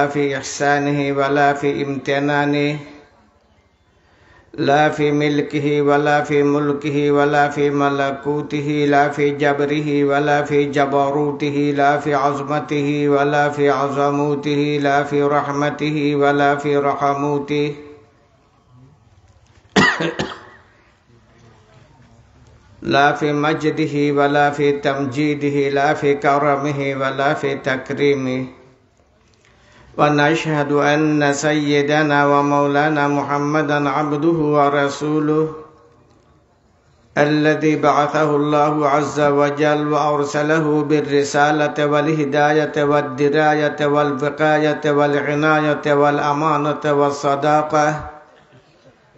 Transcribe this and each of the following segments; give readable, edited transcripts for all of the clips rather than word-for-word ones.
في إحسانه ولا في امتنانه، لا في ملكه ولا في ملكه ولا في ملكوته، لا في جبره ولا في جبروته، لا في عظمته ولا في عظموته، لا في رحمته ولا في رحموته، لا في مجده ولا في تمجيده، لا في كرمه ولا في تكريمه. ونشهد أن سيدنا ومولانا محمدا عبده ورسوله الذي بعثه الله عز وجل وأرسله بالرسالة والهداية والدراية والوقاية والعناية والأمانة والصداقة.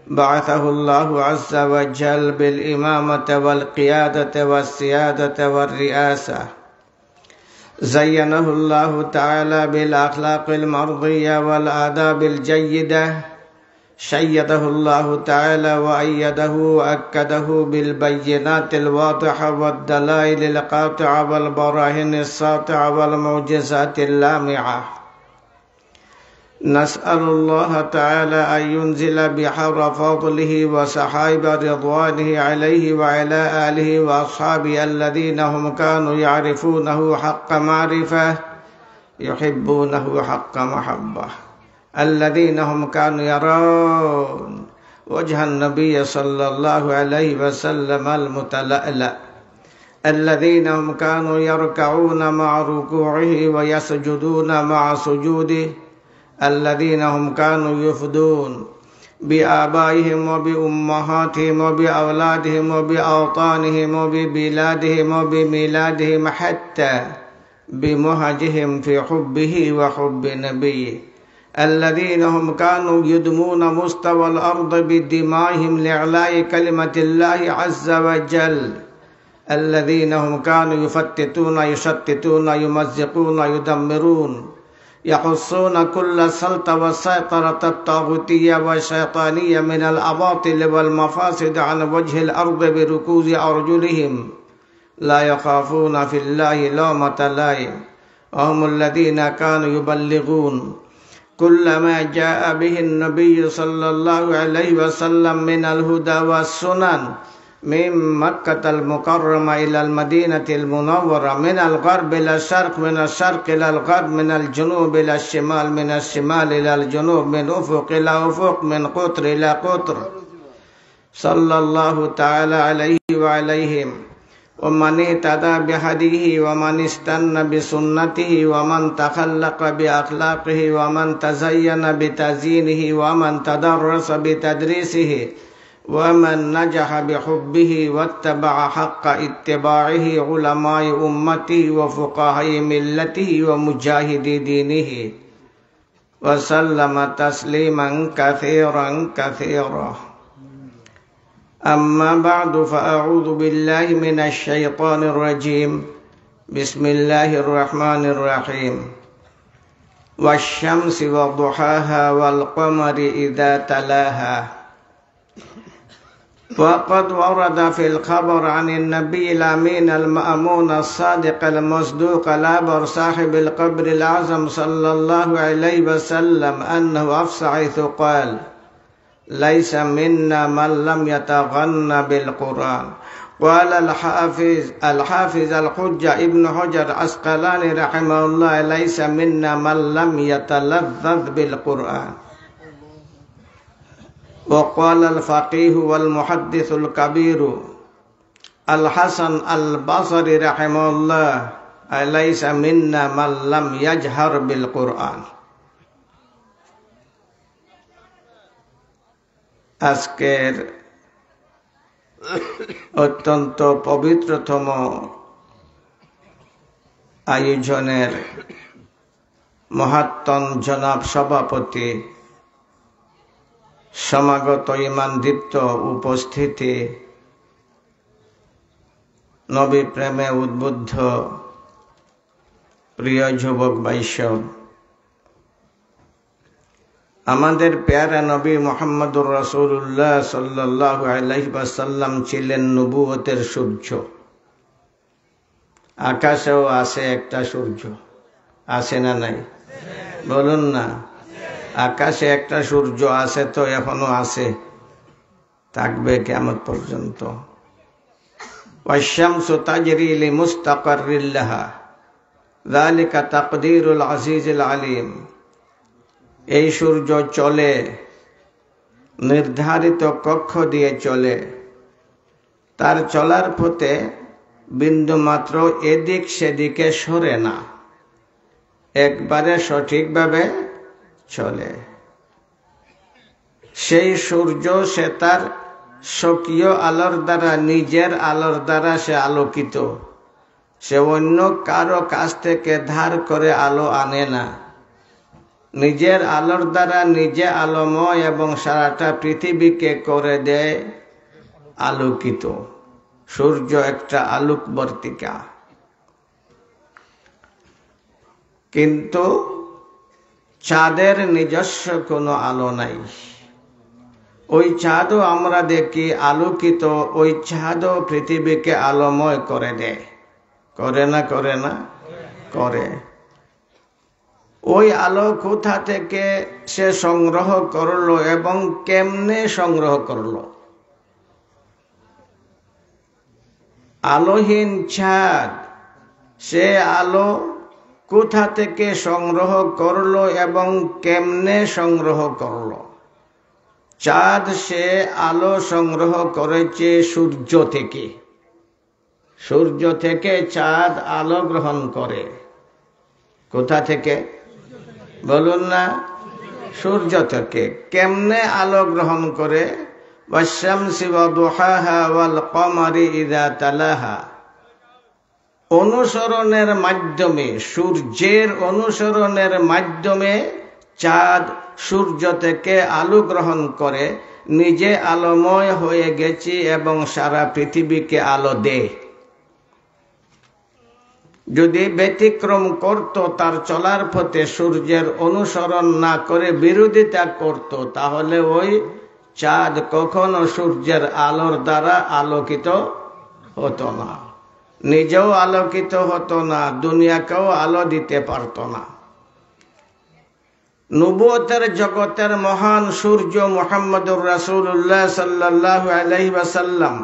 بعثه الله عز وجل بالإمامة والقيادة والسيادة والرئاسة. زينه الله تعالى بالأخلاق المرضية والآداب الجيدة. شيده الله تعالى وأيده وأكده بالبينات الواضحة والدلائل القاطعة والبراهين الساطعة والمعجزات اللامعة. نسأل الله تعالى أن ينزل بحر فضله وسحائب رضوانه عليه وعلى آله وأصحابه الذين هم كانوا يعرفونه حق معرفة، يحبونه حق محبة، الذين هم كانوا يرون وجه النبي صلى الله عليه وسلم المتلألأ، الذين هم كانوا يركعون مع ركوعه ويسجدون مع سجوده، الذين هم كانوا يفدون بآبائهم وبأمهاتهم وبأولادهم وبأوطانهم وببلادهم وبميلادهم حتى بمهجهم في حبه وحب نبيه، الذين هم كانوا يدمون مستوى الأرض بدمائهم لإعلاء كلمة الله عز وجل، الذين هم كانوا يفتتون يشتتون يمزقون يدمرون، يحصون كل سلطة والسيطرة الطاغوتية والشيطانية من الأباطل والمفاسد عن وجه الأرض بركوز أرجلهم، لا يخافون في الله لومة لائم، وهم الذين كانوا يبلغون كل ما جاء به النبي صلى الله عليه وسلم من الهدى والسنن من مكة المكرمة إلى المدينة المنورة، من الغرب إلى الشرق، من الشرق إلى الغرب، من الجنوب إلى الشمال، من الشمال إلى الجنوب، من أفق إلى أفق، من قطر إلى قطر، صلى الله تعالى عليه وعليهم، ومن اهتدى بهديه ومن استنى بسنته ومن تخلق بأخلاقه ومن تزين بتزيينه ومن تدرس بتدريسه ومن نجح بحبه واتبع حق اتباعه علماء أمته وفقهاء ملته ومجاهدي دينه، وسلم تسليما كثيرا كثيرا. أما بعد، فأعوذ بالله من الشيطان الرجيم. بسم الله الرحمن الرحيم. والشمس وضحاها والقمر إذا تلاها. وقد ورد في الخبر عن النبي الأمين المأمون الصادق المصدوق الأبر صاحب القبر الأعظم صلى الله عليه وسلم أنه أفصح حيث قال: ليس منا من لم يتغنى بالقرآن. قال الحافظ الحجة ابن حجر عسقلاني رحمه الله: ليس منا من لم يتلذذ بالقرآن. وقال الفقيه والمحدث الكبير الحسن البصري رحمه الله: ليس منا من لم يجهر بالقرآن। আজকের অত্যন্ত পবিত্রতম আয়োজনের মহাত্তম জনাব সভাপতি, সমাগত ইমানদীপ্ত উপস্থিতি, নবী প্রেমে উদ্বুদ্ধ প্রিয় যুবক বৈষ্ণব, আমাদের প্যারা নবী মুহাম্মদুর রাসূলুল্লাহ সাল্লাল্লাহু আলাইহি ওয়াসাল্লাম ছিলেন নবুয়তের সূর্য। আকাশেও আছে একটা সূর্য, আছে না নাই? বলুন না। আকাশে একটা সূর্য আছে, তো এখনো আছে, থাকবে কিয়ামত পর্যন্ত। ওয়াশ-শামসু তাজরি লিমুস্তাকাররিল লাহা যালিকা তাকদীরুল আজিজিল আলিম। এই সূর্য চলে, নির্ধারিত কক্ষ দিয়ে চলে, তার চলার পথে বিন্দুমাত্র এদিক সেদিকে সরে না, একবারে সঠিকভাবে চলে। সেই সূর্য সে তার স্বকীয় আলোর দ্বারা, নিজের আলোর দ্বারা সে আলোকিত। সে অন্য কারো কাছ থেকে ধার করে আলো আনে না, নিজের আলোর দ্বারা নিজে আলোময় এবং সারাটা পৃথিবীকে করে দেয় আলোকিত। সূর্য একটা আলোকবর্তিকা। কিন্তু চাঁদের নিজস্ব কোনো আলো নাই। ওই চাঁদও আমরা দেখি আলোকিত, ওই চাঁদও পৃথিবীকে আলোময় করে দেয়। করে না? করে না? করে। ওই আলো কোথা থেকে সে সংগ্রহ করলো এবং কেমনে সংগ্রহ করলো? আলোহীন চাঁদ, সে আলো কোথা থেকে সংগ্রহ করলো এবং কেমনে সংগ্রহ করলো? চাঁদ সে আলো সংগ্রহ করেছে সূর্য থেকে। সূর্য থেকে চাঁদ আলো গ্রহণ করে। কোথা থেকে? বলুন না। সূর্য থেকে। কেমনে আলো গ্রহণ করে? ওয়াশ-শামসি ওয়া দুহাহা ওয়াল কমারি ইযা তালাহা। অনুসরণের মাধ্যমে, সূর্যের অনুসরণের মাধ্যমে চাঁদ সূর্য থেকে আলো গ্রহণ করে, নিজে আলোময় হয়ে গেছে এবং সারা পৃথিবীকে আলো দেয়। যদি ব্যতিক্রম করত, তার চলার পথে সূর্যের অনুসরণ না করে বিরোধিতা করত, তাহলে ওই চাঁদ কখনো সূর্যের আলোর দ্বারা আলোকিত হতো না, নিজেও আলোকিত হতো না, দুনিয়াকেও আলো দিতে পারত না। নবুয়তের জগতের মহান সূর্য মুহাম্মদুর রাসূলুল্লাহ সাল্লাল্লাহু আলাইহি ওয়াসাল্লাম,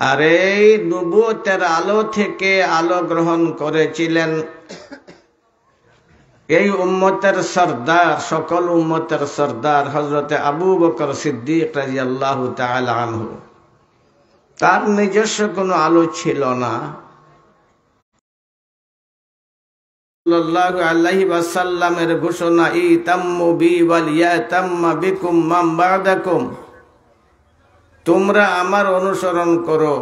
আর এই নবুয়তের আলো থেকে আলো গ্রহণ করেছিলেন এই উম্মতের সরদার, সকল উম্মতের সরদার হযরতে আবু বকর সিদ্দিক রাদিয়াল্লাহু তাআলা আনহু। তার নিজস্ব কোনো আলো ছিল না। সাল্লাল্লাহু আলাইহি ওয়াসাল্লামের ঘোষণা, ইতাম্মু বি ওয়াল ইয়াতাম্মা বিকুম মান বা'দাকুম। তোমরা আমার অনুসরণ করো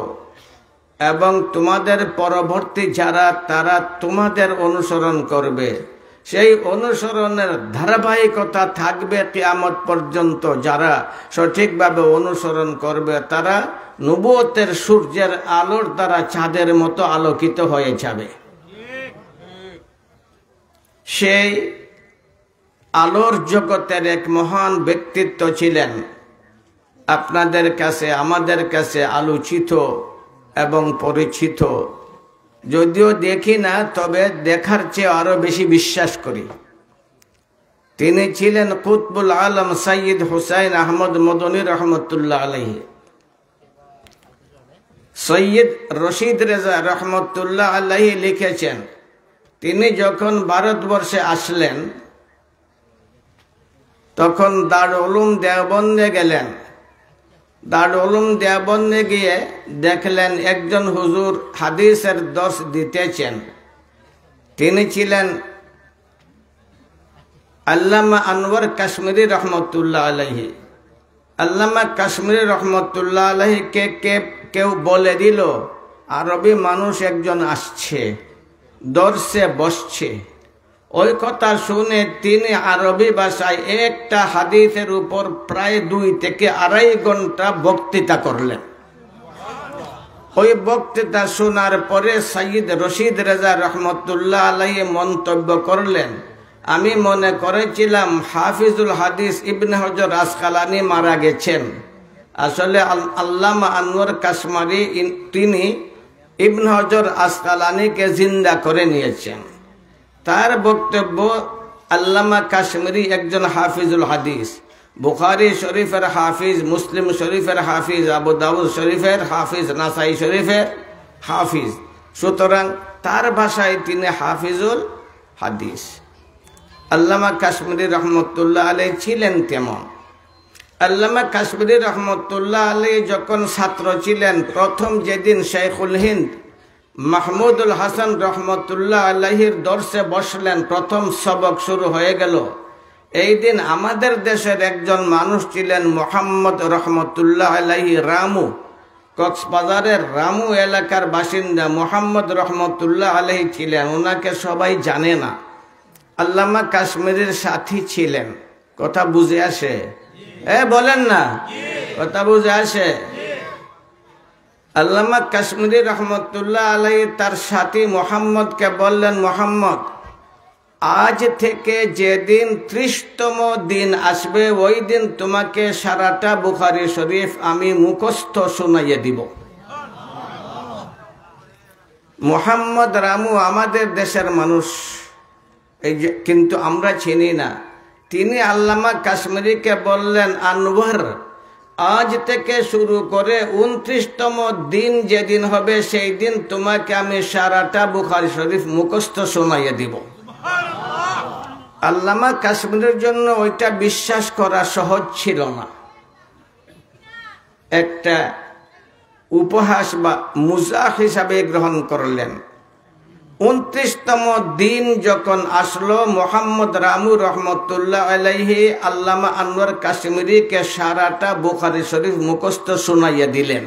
এবং তোমাদের পরবর্তী যারা, তারা তোমাদের অনুসরণ করবে। সেই অনুসরণের ধারাবাহিকতা থাকবে কিয়ামত পর্যন্ত। যারা সঠিকভাবে অনুসরণ করবে, তারা নবুয়তের সূর্যের আলোর দ্বারা চাঁদের মতো আলোকিত হয়ে যাবে। সেই আলোর জগতের এক মহান ব্যক্তিত্ব ছিলেন, আপনাদের কাছে, আমাদের কাছে আলোচিত এবং পরিচিত। যদিও দেখি না, তবে দেখার চেয়ে আরো বেশি বিশ্বাস করি। তিনি ছিলেন কুতবুল আলম সৈয়দ হুসাইন আহমদ মদনী রহমতুল্লাহ আলাইহি। সৈয়দ রশিদ রেজা রহমতুল্লাহ আলাইহি লিখেছেন, তিনি যখন ভারতবর্ষে আসলেন, তখন দারুল উলুম দেওবন্দে গেলেন। দারুল উলুম দেওবন্দে গিয়ে দেখলেন একজন হুজুর হাদিসের দর্শ দিতেছেন। তিনি ছিলেন আল্লামা আনওয়ার কাশ্মীরি রহমতুল্লাহ আলাইহি। আল্লামা কাশ্মীরি রহমতুল্লাহ আলাইহিকে কেউ বলে দিল, আরবি মানুষ একজন আসছে, দর্শে বসছে। ওই কথা শুনে তিনি আরবি ভাষায় একটা হাদিসের উপর প্রায় 2 থেকে 2.5 ঘন্টা বক্তৃতা করলেন। ওই বক্তৃতা শোনার পরে সৈয়দ রশিদ রেজা রহমতুল্লাহ আলাইহি মন্তব্য করলেন, আমি মনে করেছিলাম হাফিজুল হাদিস ইবনে হজর আসকালানি মারা গেছেন। আসলে আল্লামা আনওয়ার কাশমারি তিনি ইবনে হাজার আসকালানীকে জিন্দা করে নিয়েছেন। তার বক্তব্য, আল্লামা কাশ্মীরি একজন হাফিজুল হাদিস, বুখারী শরীফের হাফিজ, মুসলিম শরীফের হাফিজ, আবু দাউদ শরীফের হাফিজ, নাসাই শরীফের হাফিজ। সুতরাং তার ভাষায় তিনি হাফিজুল হাদিস। আল্লামা কাশ্মীরি রহমতুল্লাহ আলাইহি ছিলেন তেমন। আল্লামা কাশ্মীরি রহমতুল্লাহ আলাইহি যখন ছাত্র ছিলেন, প্রথম যেদিন শেখুল হিন্দ মাহমুদুল হাসান রহমতুল্লাহ আলাইহির দর্শে বসলেন, প্রথম সবক শুরু হয়ে গেল। এই দিন আমাদের দেশের একজন মানুষ ছিলেন মোহাম্মদ রহমতুল্লাহ আলাইহি, রামু, কক্সবাজারের রামু এলাকার বাসিন্দা মোহাম্মদ রহমতুল্লাহ আলাইহি ছিলেন। ওনাকে সবাই জানে না। আল্লামা কাশ্মীরির সাথী ছিলেন। কথা বুঝে আসে? বলেন না, কথা বুঝে আসে? আল্লামা কাশ্মীরি রহমতুল্লাহ আলাইহি তার সাথী মোহাম্মদকে বললেন, মোহাম্মদ, আজ থেকে যেদিন 30তম দিন আসবে, ওই দিন তোমাকে সারাটা বুখারী শরীফ আমি মুখস্থ শুনাইয়ে দিব। মোহাম্মদ রামু আমাদের দেশের মানুষ, কিন্তু আমরা চিনি না। তিনি আল্লামা কাশ্মীরিকে বললেন, আনওয়ার, আজ থেকে শুরু করে 29তম দিন যেদিন হবে, সেই দিন তোমাকে আমি সারাটা বুখারী শরীফ মুখস্থ শোনাইয়ে দিব। আল্লামা কাশ্মীরের জন্য ওইটা বিশ্বাস করা সহজ ছিল না। একটা উপহাস বা মুজাহ হিসাবে গ্রহণ করলেন। 29তম দিন যখন আসলো, মোহাম্মদ রামু রহমতুল্লাহ আলাইহি আল্লামা আনোয়ার কাশ্মীরিকে সারাটা বুখারী শরীফ মুখস্থ শুনাইয়া দিলেন।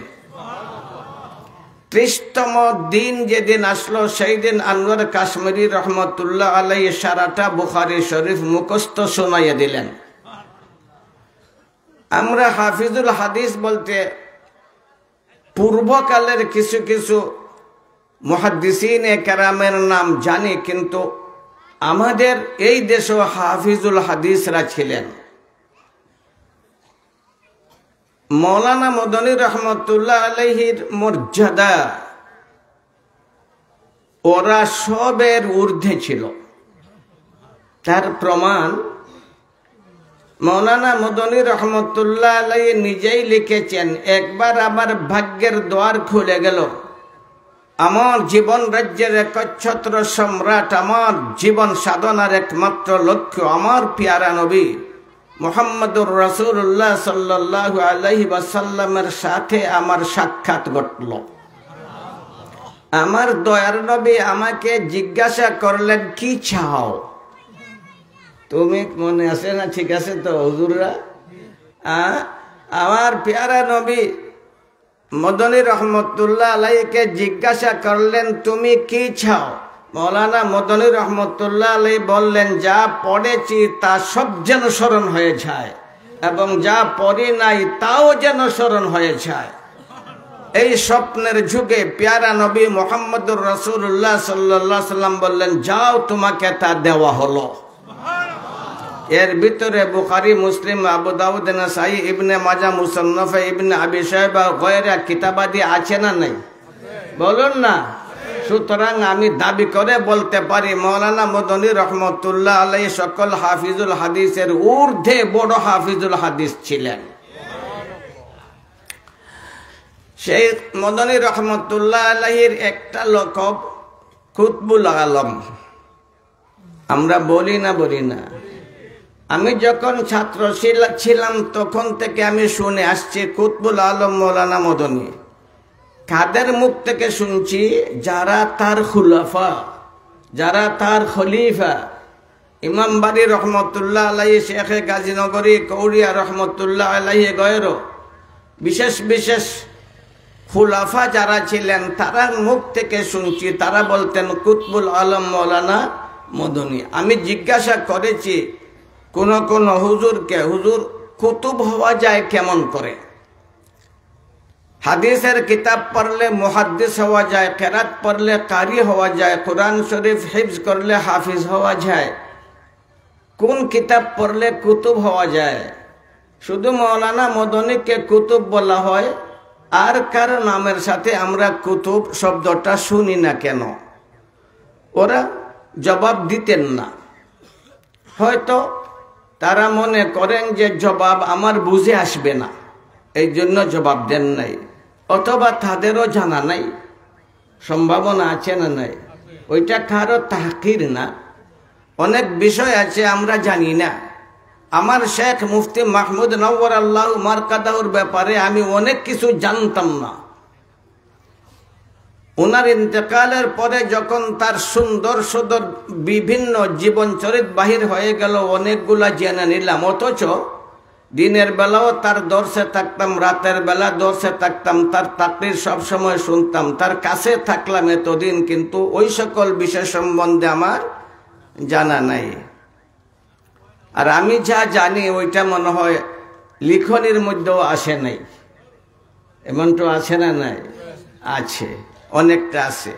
30তম দিন যেদিন আসলো, সেই দিন আনোয়ার কাশ্মীরি রহমতুল্লাহ আলাইহি সারাটা বুখারী শরীফ মুখস্থ শুনাইয়া দিলেন। আমরা হাফিজুল হাদিস বলতে পূর্বকালের কিছু কিছু মুহাদ্দিসিনে কেরামের নাম জানি, কিন্তু আমাদের এই দেশেও হাফিজুল হাদিসরা ছিলেন। মৌলানা মদনী রহমতুল্লাহ আলাইহির মর্যাদা ওরা সবের ঊর্ধ্বে ছিল। তার প্রমাণ মৌলানা মদনী রহমতুল্লাহ আলাইহি নিজেই লিখেছেন, একবার আমার ভাগ্যের দ্বার খুলে গেল। আমার জীবন রাজ্যের একচ্ছত্র সম্রাট, আমার জীবন সাধনার একমাত্র লক্ষ্য আমার পিয়ারা নবী মুহাম্মদুর রাসূলুল্লাহ সাল্লাল্লাহু আলাইহি ওয়াসাল্লামের সাথে আমার সাক্ষাৎ ঘটল। আমার দয়ার নবী আমাকে জিজ্ঞাসা করলেন, কি চাও তুমি? মনে আছে না? ঠিক আছে তো হুজুররা? আমার পিয়ারা নবী মদনী রহমতুল্লাহ আলাইহিকে জিজ্ঞাসা করলেন, তুমি কি চাও? মৌলানা মদনী রহমতুল্লাহ আলাইহি বললেন, যা পড়েছি তা সব যেন স্মরণ হয়ে যায়, এবং যা পড়ি নাই তাও যেন স্মরণ হয়ে যায়। এই স্বপ্নের যুগে পেয়ারা নবী মুহাম্মদুর রাসূলুল্লাহ সাল্লাল্লাহু আলাইহি সাল্লাম বললেন, যাও, তোমাকে তা দেওয়া হলো। এর ভিতরে বুখারী, মুসলিম, আবু দাউদ, নাসাই, ইবনে মাজাহ, মুসান্নাফ ইবনে আবি শায়বা গয়রা কিতাবাদি আছে না নাই? বলুন না। সুতরাং আমি দাবি করে বলতে পারি, মৌলানা মদনী রহমতুল্লাহ আলাইহি সকল হাফিজুল হাদিসের ঊর্ধ্বে বড় হাফিজুল হাদিস ছিলেন। শেখ মদনী রহমতুল্লাহ আলাইহির একটা লকব কুতবুল আলম। আমরা বলি না? আমি যখন ছাত্র ছিলাম তখন থেকে আমি শুনে আসছি কুতবুল আলম মৌলানা মদনী। কাদের মুখ থেকে শুনছি? যারা তার খুলাফা, যারা তার খলিফা, ইমাম বাড়ি রহমতুল্লাহ আলাইহি, শেখে গাজীনগরী, কৌড়িয়া রহমতুল্লাহ আলাইহি গয়র বিশেষ বিশেষ খুলাফা যারা ছিলেন, তারা মুখ থেকে শুনছি। তারা বলতেন কুতবুল আলম মৌলানা মদনী। আমি জিজ্ঞাসা করেছি কোন হুজুরকে, হুজুর কুতুব হওয়া যায় কেমন করে? হাদিসের কিতাব পড়লে মুহাদ্দিস হওয়া যায়, কেরাত পড়লে কারি হওয়া যায়, কোরআন শরীফ হিফজ করলে হাফিজ হওয়া যায়, কোন কিতাব পড়লে কুতুব হওয়া যায়? শুধু মৌলানা মদনীকে কুতুব বলা হয়, আর কার নামের সাথে আমরা কুতুব শব্দটা শুনি না কেন? ওরা জবাব দিতেন না। হয়তো তারা মনে করেন যে জবাব আমার বুঝে আসবে না, এই জন্য জবাব দেন নাই, অথবা তাদেরও জানা নাই। সম্ভাবনা আছে না নাই? ওইটা কারো তাহকির না। অনেক বিষয় আছে আমরা জানি না। আমার শেখ মুফতি মাহমুদ নওয়ার আল্লাহ মারকাদাহুর ব্যাপারে আমি অনেক কিছু জানতাম না। ওনার ইন্তেকালের পরে যখন তার সুন্দর সুন্দর বিভিন্ন জীবন চরিত বাহির হয়ে গেল, অনেকগুলা জেনে নিলাম। অথচ দিনের বেলাও তার দর্শে থাকতাম, রাতের বেলা দর্শে থাকতাম, তার তাকরির সবসময় শুনতাম, তার কাছে থাকলাম এতদিন, কিন্তু ওই সকল বিষয় সম্বন্ধে আমার জানা নাই। আর আমি যা জানি ওইটা মনে হয় লিখনির মধ্যেও আসে নাই। এমন তো আছে না? নাই, আছে, অনেকটা আছে।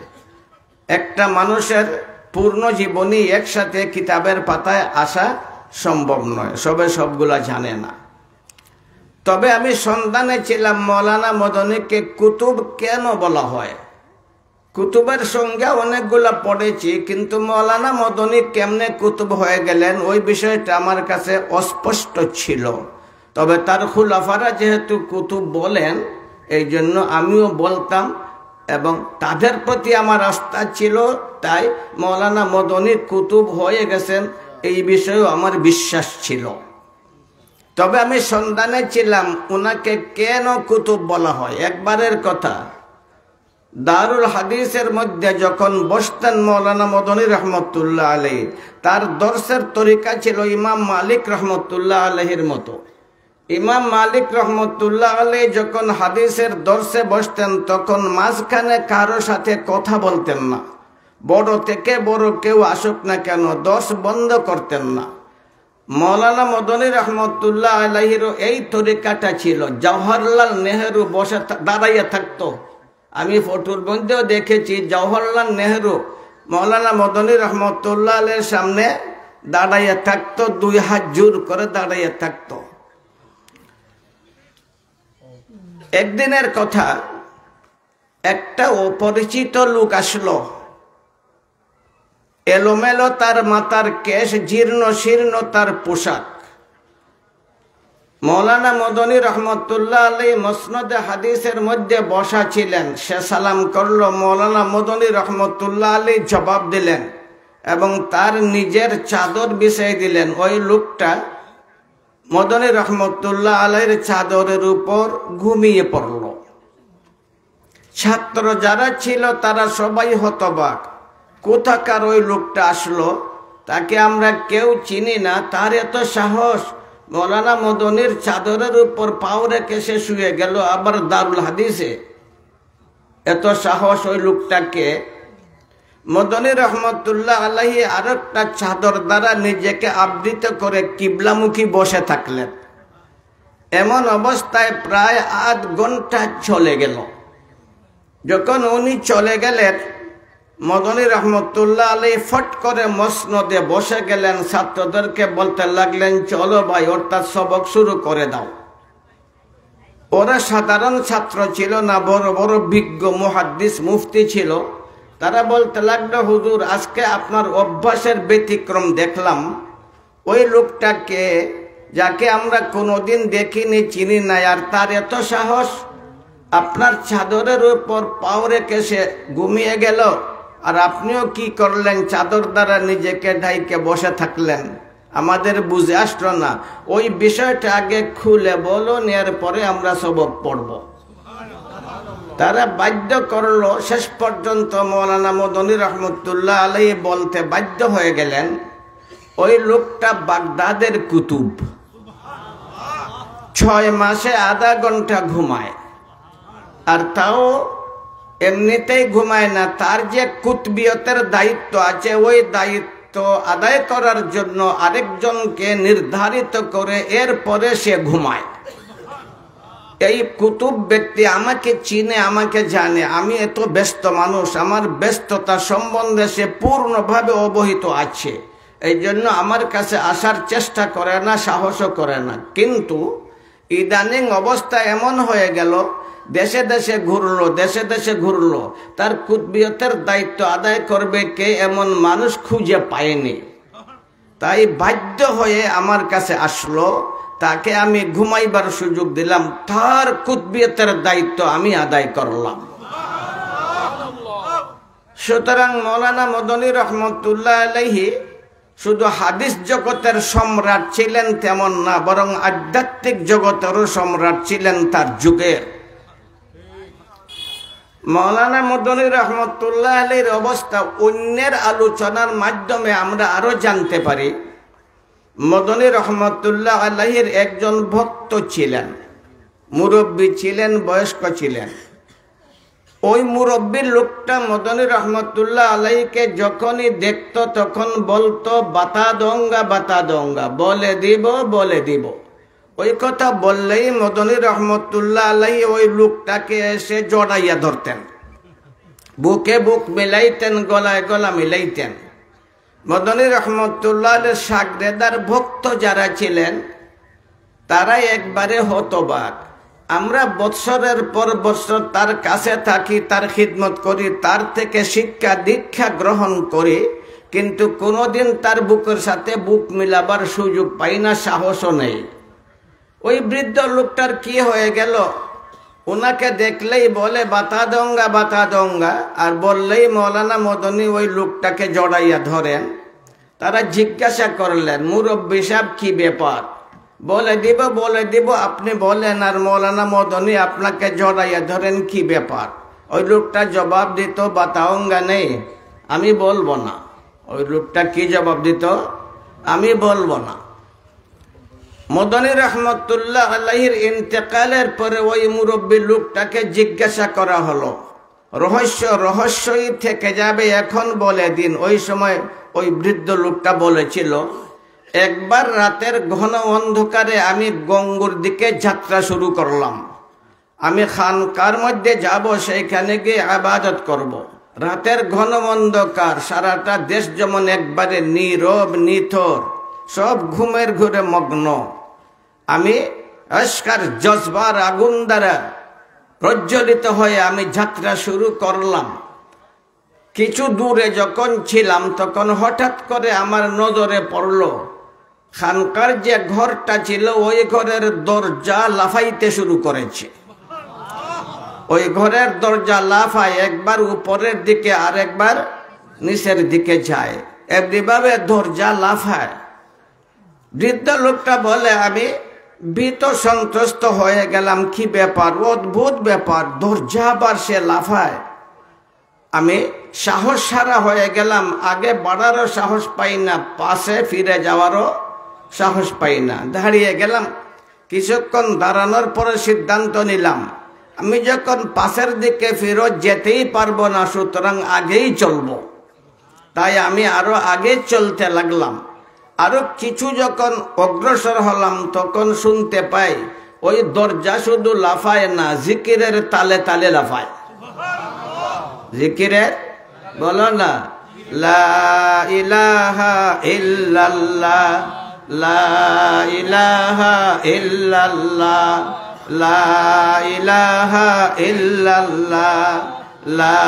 একটা মানুষের পূর্ণ জীবনী একসাথে কিতাবের পাতায় আসা সম্ভব নয়, সবে সবগুলা জানে না। তবে আমি সন্ধানে ছিলাম মৌলানা মদনীকে কুতুব কেন বলা হয়। কুতুবের সঙ্গে অনেকগুলা পড়েছি, কিন্তু মৌলানা মদনী কেমনে কুতুব হয়ে গেলেন ওই বিষয়টা আমার কাছে অস্পষ্ট ছিল। তবে তার খুলাফারা যেহেতু কুতুব বলেন, এই জন্য আমিও বলতাম এবং তাদের প্রতি আমার আস্থা ছিল, তাই মৌলানা মদনী কুতুব হয়ে গেছেন এই বিষয়েও আমার বিশ্বাস ছিল। তবে আমি সন্ধানে ছিলাম ওনাকে কেন কুতুব বলা হয়। একবারের কথা, দারুল হাদিসের মধ্যে যখন বসতেন মৌলানা মদনী রহমতুল্লাহ আলাইহি, তার দর্শের তরিকা ছিল ইমাম মালিক রহমতুল্লাহ আলাইহির মতো। ইমাম মালিক রহমতুল্লাহ আলাইহি যখন হাদিসের দর্শে বসতেন, তখন মাঝখানে কারো সাথে কথা বলতেন না। বড় থেকে বড় কেউ আসুক না কেন, দর্শ বন্ধ করতেন না। মৌলানা মদনী রহমতুল্লাহ আলাইহিরও এই তরিকাটা ছিল। জওহরলাল নেহেরু বসে দাঁড়াইয়া থাকতো, আমি ফটোর মধ্যেও দেখেছি। জওহরলাল নেহেরু মৌলানা মদনী রহমতুল্লাহ আলাইহির সামনে দাঁড়াইয়া থাকতো, দুই হাত জোর করে দাঁড়াইয়া থাকতো। একদিনের কথা, একটা অপরিচিত লোক আসলো। এলোমেলো তার মাথার কেশ, জীর্ণ শীর্ণ তার পোশাক। মৌলানা মদনী রহমতুল্লাহ আলাইহি মুসনদে হাদিসের মধ্যে বসা ছিলেন। সে সালাম করলো, মৌলানা মদনী রহমতুল্লাহ আলাইহি জবাব দিলেন এবং তার নিজের চাদর বিছিয়ে দিলেন। ওই লোকটা মদনী রহমতুল্লাহ আলাইহির চাদরের উপর ঘুমিয়ে পড়ল। ছাত্র যারা ছিল তারা সবাই হতবাক, কোথাকার ওই লোকটা আসলো, তাকে আমরা কেউ চিনি না, তার এত সাহস মৌলানা মদনীর চাদরের উপর পাও রেখে সে শুয়ে গেল, আবার দারুল হাদিসে। এত সাহস ওই লোকটাকে। মদনী রহমতুল্লাহ আলাইহি আরেকটা চাদর দ্বারা নিজেকে আবৃত করে কিবলামুখী বসে থাকলেন। এমন অবস্থায় প্রায় আধ ঘন্টা চলে গেল। যখন উনি চলে গেলেন, মদনী রহমতুল্লাহ আলাইহি ফট করে মসনদে বসে গেলেন। ছাত্রদেরকে বলতে লাগলেন, চলো ভাই, অর্থাৎ সবক শুরু করে দাও। ওরা সাধারণ ছাত্র ছিল না, বড় বড় বিজ্ঞ মুহাদ্দিস মুফতি ছিল। তারা বলতে লাগলো, হুজুর, আজকে আপনার অভ্যাসের ব্যতিক্রম দেখলাম। ওই লোকটাকে, যাকে আমরা কোনোদিন দেখিনি, চিনি নাই, আর তার এত সাহস, আপনার চাদরের উপর পাও রেখে সে ঘুমিয়ে গেল, আর আপনিও কি করলেন, চাদর দ্বারা নিজেকে ঢাইকে বসে থাকলেন। আমাদের বুঝে আসলো না। ওই বিষয়টা আগে খুলে বলুন, এরপরে আমরা সবক পড়ব। তারা বাধ্য করলো। শেষ পর্যন্ত মৌলানা মদনী রহমতুল্লাহ আলাইহি বলতে বাধ্য হয়ে গেলেন, ওই লোকটা বাগদাদের কুতুব। 6 মাসে আধা ঘন্টা ঘুমায়, আর তাও এমনিতেই ঘুমায় না। তার যে কুতবিয়তের দায়িত্ব আছে, ওই দায়িত্ব আদায় করার জন্য আরেকজনকে নির্ধারিত করে এরপরে সে ঘুমায়। এই কুতুব ব্যক্তি আমাকে চিনে, আমাকে জানে। আমি এত ব্যস্ত মানুষ, আমার ব্যস্ততা সম্বন্ধে সে পূর্ণভাবে অবহিত আছে। এই জন্য আমার কাছে আসার চেষ্টা করে না, সাহসও করে না। কিন্তু ইদানিং অবস্থা এমন হয়ে গেল, দেশে দেশে ঘুরলো, তার কুতবিয়তের দায়িত্ব আদায় করবে কে এমন মানুষ খুঁজে পায়নি। তাই বাধ্য হয়ে আমার কাছে আসলো, তাকে আমি ঘুমাইবার সুযোগ দিলাম, তার কুতবিয়তের দায়িত্ব আমি আদায় করলাম। সুতরাং মৌলানা মদনী রহমতুল্লাহ আলাইহি শুধু হাদিস জগতের সম্রাট ছিলেন তেমন না, বরং আধ্যাত্মিক জগতেরও সম্রাট ছিলেন তার যুগের। মৌলানা মদনী রহমতুল্লাহ আলাইহির অবস্থা অন্যের আলোচনার মাধ্যমে আমরা আরো জানতে পারি। মদনী রহমতুল্লাহ আলাইহির একজন ভক্ত ছিলেন, মুরব্বী ছিলেন, বয়স্ক ছিলেন। ওই মুরব্বীর লোকটা মদনী রহমতুল্লাহ আলাইহিকে যখনই দেখতো তখন বলতো বাতা দোঙ্গা, বলে দিব। ওই কথা বললেই মদনী রহমতুল্লাহ আলাইহি ওই লোকটাকে এসে জড়াইয়া ধরতেন, বুকে বুক মিলাইতেন, গলায় গলা মিলাইতেন। মদনী রহমতুল্লাহ আলাইহির শাগরেদার ভক্ত যারা ছিলেন তারাই একবারে হতবাক। আমরা বৎসরের পর বৎসর তার কাছে থাকি, তার খিদমত করি, তার থেকে শিক্ষা দীক্ষা গ্রহণ করি, কিন্তু কোনোদিন তার বুকের সাথে বুক মিলাবার সুযোগ পাই না, সাহসও নেই। ওই বৃদ্ধ লোকটার কি হয়ে গেল, ওনাকে দেখলেই বলে বাতা দোঙ্গা, আর বললেই মৌলানা মদনী ওই লোকটাকে জড়াইয়া ধরেন। তারা জিজ্ঞাসা করলেন, মুরব্বী সাহেব কি ব্যাপার? বলে দিব, আপনি বলেন। আর মৌলানা মদনী আপনাকে জড়াইয়া ধরেন, কি ব্যাপার? ওই লোকটা জবাব দিত, বাতাওঙ্গা নেই, আমি বলবো না। ওই লোকটা কি জবাব দিত? আমি বলবো না। মদনী রহমতুল্লাহ আলাইহির ইন্তেকালের পরে ওই মুরব্বী লোকটাকে জিজ্ঞাসা করা হলো, রহস্যই থেকে যাবে, এখন বলে দিন। ওই সময় ওই বৃদ্ধ লোকটা বলেছিল, একবার রাতের ঘন অন্ধকারে আমি গঙ্গুর দিকে যাত্রা শুরু করলাম। আমি খানকার মধ্যে যাব, সেইখানে গিয়ে ইবাদত করব। রাতের ঘন অন্ধকার, সারাটা দেশ যেমন একবারে নীরব নিথর, সব ঘুমের ঘুরে মগ্ন। আমি আশকার জজবার আগুন দ্বারা প্রজ্বলিত হয়ে আমি যাত্রা শুরু করলাম। কিছু দূরে যখন ছিলাম তখন হঠাৎ করে আমার নজরে পড়ল, খানকার যে ঘরটা ছিল ওই ঘরের দরজা লাফাইতে শুরু করেছে। ওই ঘরের দরজা লাফায়, একবার উপরের দিকে আর একবার নিচের দিকে যায়, এমনিভাবে দরজা লাফায়। বৃদ্ধ লোকটা বলে, আমি ভীত সন্ত্রস্ত হয়ে গেলাম, কি ব্যাপার, অদ্ভুত ব্যাপার, দরজা আবার সে লাফায়। আমি সাহস সারা হয়ে গেলাম, আগে বাড়ারও সাহস পাই না, পাশে ফিরে যাওয়ারও সাহস পাই না। দাঁড়িয়ে গেলাম, কিছুক্ষণ দাঁড়ানোর পরে সিদ্ধান্ত নিলাম, আমি যখন পাশের দিকে ফিরত যেতেই পারবো না, সুতরাং আগেই চলবো। তাই আমি আরো আগে চলতে লাগলাম। আরো কিছু যখন অগ্রসর হলাম তখন শুনতে পাই ওই দরজা শুধু লাফায় না, জিকিরের তালে তালে লাফায়। জিকিরের, বলো না, লা ইলাহা ইল্লাল্লাহ, লা ইলাহা ইল্লাল্লাহ, লা ইলাহা ইল্লাল্লাহ, লা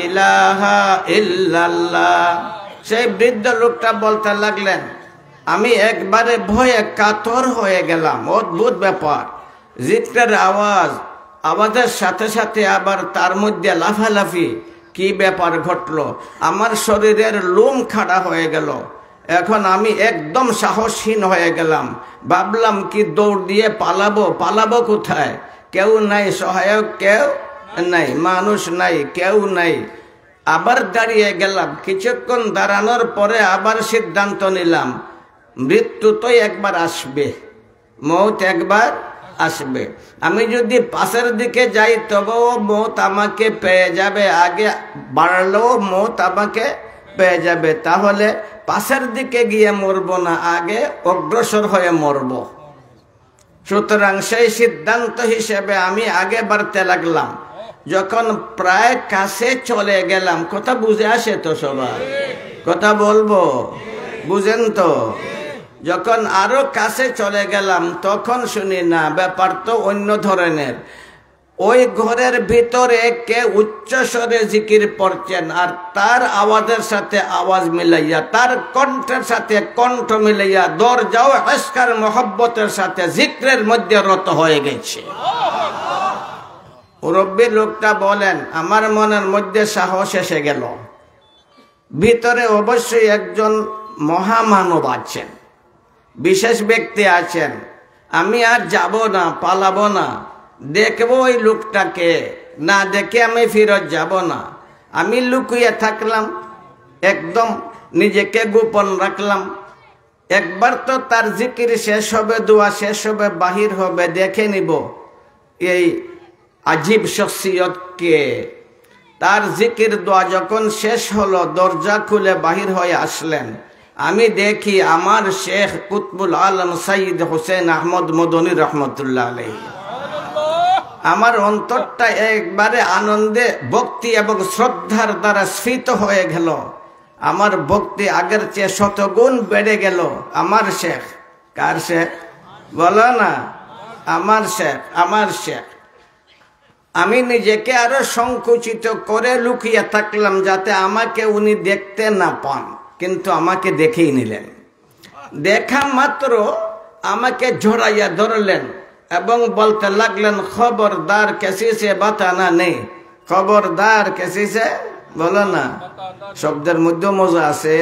ইলাহা ইল্লাল্লাহ। সেই বৃদ্ধ লোকটা বলতে লাগলেন, আমি একবারে ভয়ে কাতর হয়ে গেলাম। অদ্ভুত ব্যাপার, জিকিরের আওয়াজের সাথে সাথে আবার তার মধ্যে লাফালাফি। কি ব্যাপার ঘটলো? আমার শরীরের লোম খাড়া হয়ে গেল। এখন আমি একদম সাহসহীন হয়ে গেলাম। ভাবলাম কি দৌড় দিয়ে পালাবো কোথায়? কেউ নাই, সহায়ক কেউ নাই, মানুষ নাই, কেউ নাই। আবার দাঁড়িয়ে গেলাম। কিছুক্ষণ দাঁড়ানোর পরে আবার সিদ্ধান্ত নিলাম, মৃত্যু তো একবার আসবে, মৌত একবার আসবে। আমি যদি পাশের দিকে যাই তবেও মৌত আমাকে পেয়ে যাবে, আগে বাড়লেও মৌত আমাকে পেয়ে যাবে। তাহলে পাশের দিকে গিয়ে মরব না, আগে অগ্রসর হয়ে মরব। সুতরাং সেই সিদ্ধান্ত হিসেবে আমি আগে বাড়তে লাগলাম। যখন প্রায় কাছে চলে গেলাম, কথা বুঝে আসে তো সবার? কথা বলবো, বুঝেন তো? যখন আরো কাছে চলে গেলাম তখন শুনি না, ব্যাপার তো অন্য ধরনের। ওই ঘরের ভিতরে কে উচ্চস্বরে জিকির পড়ছেন, আর তার আওয়াজের সাথে আওয়াজ মিলাইয়া, তার কণ্ঠের সাথে কণ্ঠ মিলাইয়া দরজাও ইশকার মোহব্বতের সাথে জিক্রের মধ্যে রত হয়ে গেছে। মুরব্বী লোকটা বলেন, আমার মনের মধ্যে সাহস এসে গেল, ভিতরে অবশ্যই একজন মহামানব আছেন, বিশেষ ব্যক্তি আছেন, আমি আর যাব না, পালাবো না, দেখবো ওই লোকটাকে, না দেখে আমি ফিরত যাব না। আমি লুকিয়ে থাকলাম, একদম নিজেকে গোপন রাখলাম। একবার তো তার জিকির শেষ হবে, দোয়া শেষ হবে, বাহির হবে, দেখে নিব এই আজীব শখসিয়তকে। তার জিকির দোয়া যখন শেষ হলো, দরজা খুলে বাহির হয়ে আসলেন। আমি দেখি আমার শেখ কুতবুল আলম সঈদ হোসেন আহমদ মদনী রহমতুল্লাহ আলাইহি। আমার অন্তরটা একবারে আনন্দে, ভক্তি এবং শ্রদ্ধার দ্বারা স্ফীত হয়ে গেল। আমার ভক্তি আগের চেয়ে শতগুণ বেড়ে গেল। আমার শেখ, কার শেখ বলো না? আমার শেখ, আমার শেখ। আমি নিজেকে আরো সংকুচিত করে লুকিয়ে থাকলাম যাতে আমাকে উনি দেখতে না পান, কিন্তু আমাকে দেখেই নিলেন। দেখা মাত্র আমাকে জড়াইয়া ধরলেন এবং বলতে লাগলেন, খবরদার কিসি সে বাতানা নেই, খবরদার কিসি সে, বলো না, শব্দের মধ্যে মজা আছে।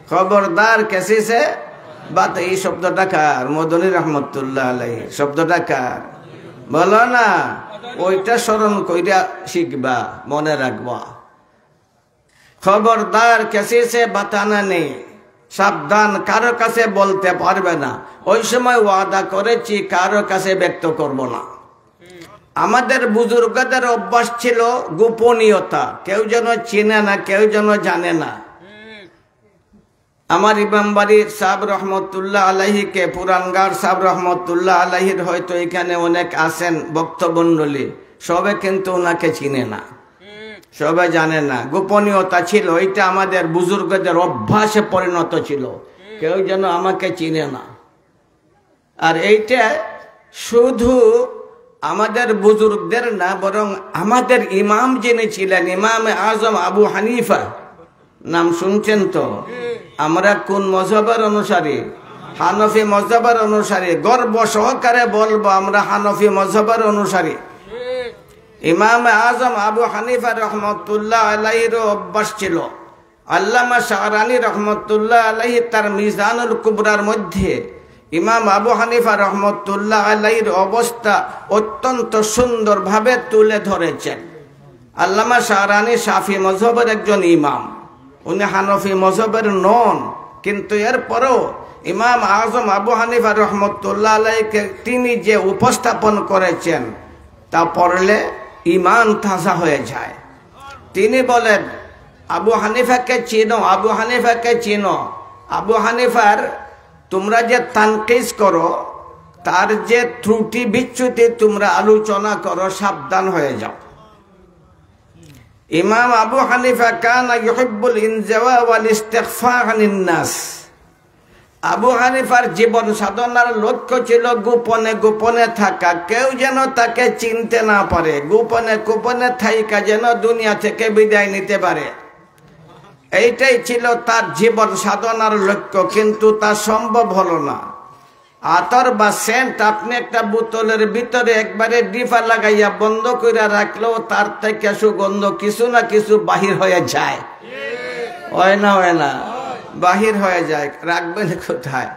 খবরদার কিসি সে বাত, এই শব্দটা কার? মদনী রহমতুল্লাহ আলাইহি। শব্দটা কার বলো না? ওইটা স্মরণ কইরা শিখবা, মনে রাখবা। খবরদার কিসি সে বাতানা নেই, সাবধান, কারো কাছে বলতে পারবে না। ওই সময় ওয়াদা করেছি কারো কাছে ব্যক্ত করব না। আমাদের বুজুর্গদের অভ্যাস ছিল গোপনীয়তা, কেউ যেন চিনে না, কেউ যেন জানে না। আমার ইমাম বাড়ির সাহেব রহমতুল্লাহ আলাইহিকে, পুরানগার সাহেব রহমতুল্লাহ আলাইহির হয়তো এখানে অনেক আছেন ভক্তমণ্ডলী, সবে কিন্তু ওনাকে চিনে না, সবাই জানে না। গোপনীয়তা ছিল, এটা আমাদের বুজুর্গদের অভ্যাসে পরিণত ছিল, কেউ যেন আমাকে চিনে না। আর এইটা শুধু আমাদের বুজুর্গদের না, বরং আমাদের ইমাম যিনি ছিলেন, ইমাম আজম আবু হানিফা, নাম শুনছেন তো? আমরা কোন মযহবের অনুসারী? হানফি মযহবের অনুসারী। গর্ব সহকারে বলবো আমরা হানফি মযহবের অনুসারী। ইমাম আজম আবু হানিফা রহমতুল্লাহ আলাইহির অভ্যাস ছিল, আল্লামা শাহরানী রহমতুল্লাহ আলাইহি তার মিজানুল কুবরার মধ্যে ইমাম আবু হানিফা রহমতুল্লাহ আলাইহির অবস্থা অত্যন্ত সুন্দরভাবে তুলে ধরেছেন। আল্লামা শাহরানী শাফি মযহবের একজন ইমাম, উনি হানফি মযহবের নন, কিন্তু এরপরও ইমাম আজম আবু হানিফা রহমতুল্লাহ আলাইহিকে তিনি যে উপস্থাপন করেছেন তা পড়লে ইমান তাজা হয়ে যায়। তিনি বলেন, আবু হানিফাকে চিনো, আবু হানিফাকে চিনো। আবু হানিফার তোমরা যে তানকিস করো, তার যে ত্রুটি বিচ্যুতি তোমরা আলোচনা করো, সাবধান হয়ে যাও। ইমাম আবু হানিফা কানা ইউহিব্বুল ইনজাওয়া ওয়াল ইস্তিগফা আনিন নাস। আবু হানিফার জীবন সাধনার লক্ষ্য ছিল গোপনে গোপনে থাকা, কেউ যেন তাকে চিনতে না পারে, গোপনে গোপনে থাইকা যেন দুনিয়া থেকে বিদায় নিতে পারে। এইটাই ছিল তার জীবন সাধনার লক্ষ্য, কিন্তু তা সম্ভব হলো না। আতর বা সেন্ট আপনি একটা বোতলের ভিতরে একবারে ডিফা লাগাইয়া বন্ধ করে রাখলেও তার থেকে সুগন্ধ কিছু না কিছু বাহির হয়ে যায়, হয় না? হয় না? বাহির হয়ে যায়, রাখবেন কোথায়?